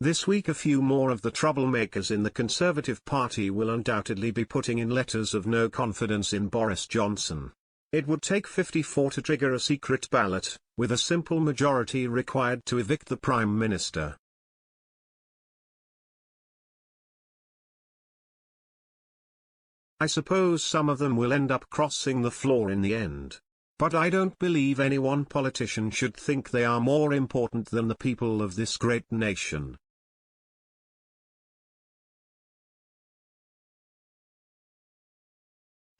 This week a few more of the troublemakers in the Conservative Party will undoubtedly be putting in letters of no confidence in Boris Johnson. It would take 54 to trigger a secret ballot, with a simple majority required to evict the Prime Minister. I suppose some of them will end up crossing the floor in the end. But I don't believe any one politician should think they are more important than the people of this great nation.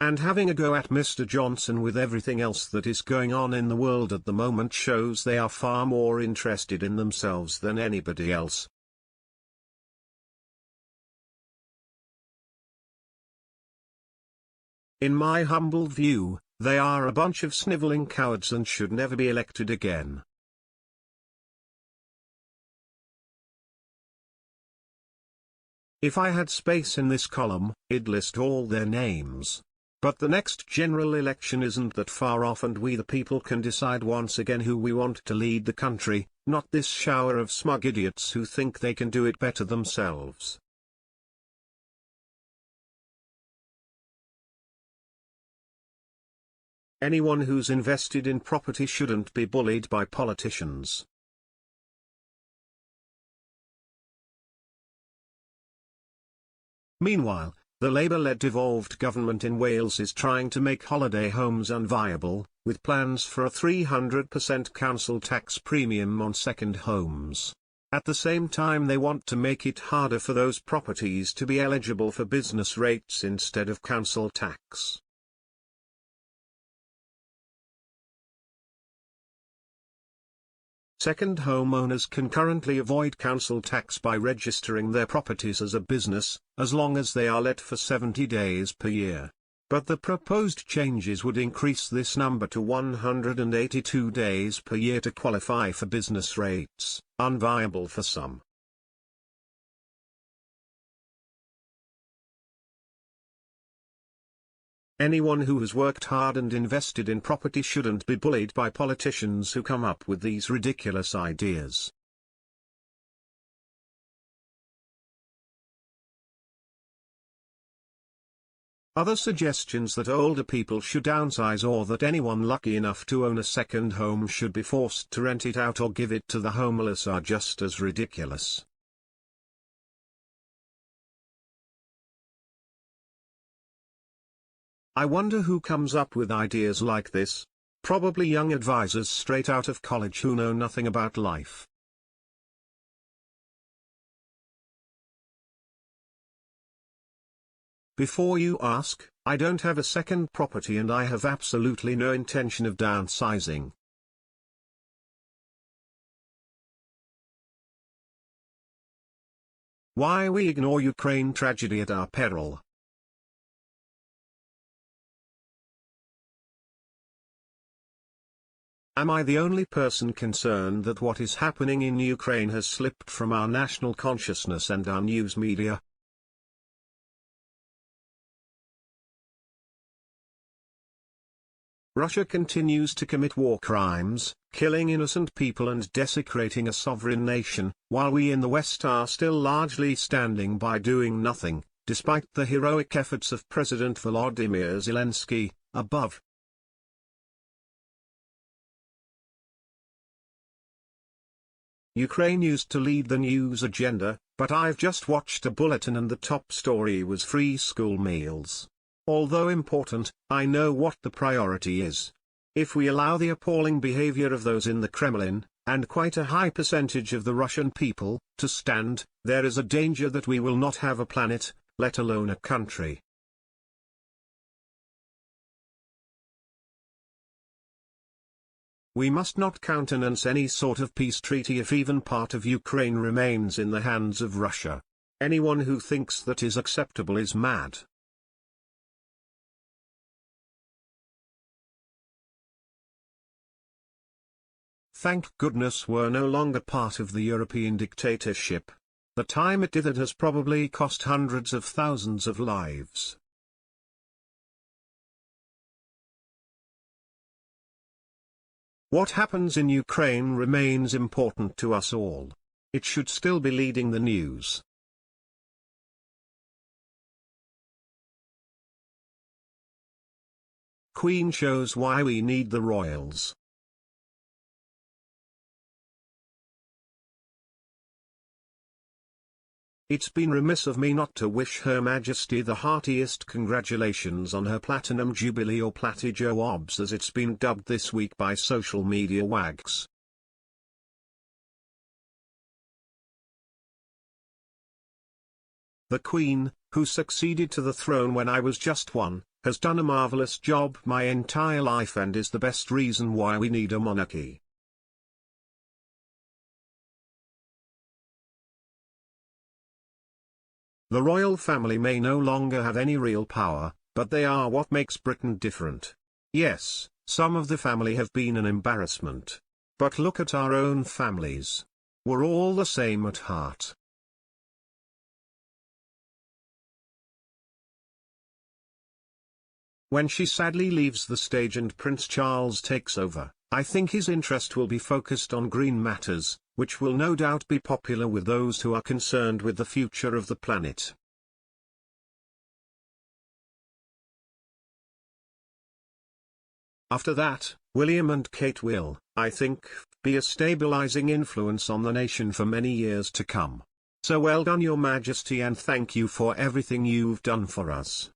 And having a go at Mr. Johnson with everything else that is going on in the world at the moment shows they are far more interested in themselves than anybody else. In my humble view, they are a bunch of snivelling cowards and should never be elected again. If I had space in this column, I'd list all their names. But the next general election isn't that far off, and we the people can decide once again who we want to lead the country, not this shower of smug idiots who think they can do it better themselves. Anyone who's invested in property shouldn't be bullied by politicians. Meanwhile, the Labour-led devolved government in Wales is trying to make holiday homes unviable, with plans for a 300% council tax premium on second homes. At the same time they want to make it harder for those properties to be eligible for business rates instead of council tax. Second homeowners can currently avoid council tax by registering their properties as a business, as long as they are let for 70 days per year. But the proposed changes would increase this number to 182 days per year to qualify for business rates, unviable for some. Anyone who has worked hard and invested in property shouldn't be bullied by politicians who come up with these ridiculous ideas. Other suggestions that older people should downsize, or that anyone lucky enough to own a second home should be forced to rent it out or give it to the homeless, are just as ridiculous. I wonder who comes up with ideas like this. Probably young advisors straight out of college who know nothing about life. Before you ask, I don't have a second property and I have absolutely no intention of downsizing. Why we ignore Ukraine tragedy at our peril. Am I the only person concerned that what is happening in Ukraine has slipped from our national consciousness and our news media? Russia continues to commit war crimes, killing innocent people and desecrating a sovereign nation, while we in the West are still largely standing by doing nothing, despite the heroic efforts of President Volodymyr Zelensky, above. Ukraine used to lead the news agenda, but I've just watched a bulletin and the top story was free school meals. Although important, I know what the priority is. If we allow the appalling behavior of those in the Kremlin, and quite a high percentage of the Russian people, to stand, there is a danger that we will not have a planet, let alone a country. We must not countenance any sort of peace treaty if even part of Ukraine remains in the hands of Russia. Anyone who thinks that is acceptable is mad. Thank goodness we're no longer part of the European dictatorship. The time it did has probably cost hundreds of thousands of lives. What happens in Ukraine remains important to us all. it should still be leading the news. Queen shows why we need the royals. It's been remiss of me not to wish Her Majesty the heartiest congratulations on her Platinum Jubilee, or Platty G0vern as it's been dubbed this week by social media wags. The Queen, who succeeded to the throne when I was just one, has done a marvelous job my entire life and is the best reason why we need a monarchy. The royal family may no longer have any real power, but they are what makes Britain different. Yes, some of the family have been an embarrassment. But look at our own families. We're all the same at heart. When she sadly leaves the stage and Prince Charles takes over, I think his interest will be focused on green matters, which will no doubt be popular with those who are concerned with the future of the planet. After that, William and Kate will, I think, be a stabilizing influence on the nation for many years to come. So well done, Your Majesty, and thank you for everything you've done for us.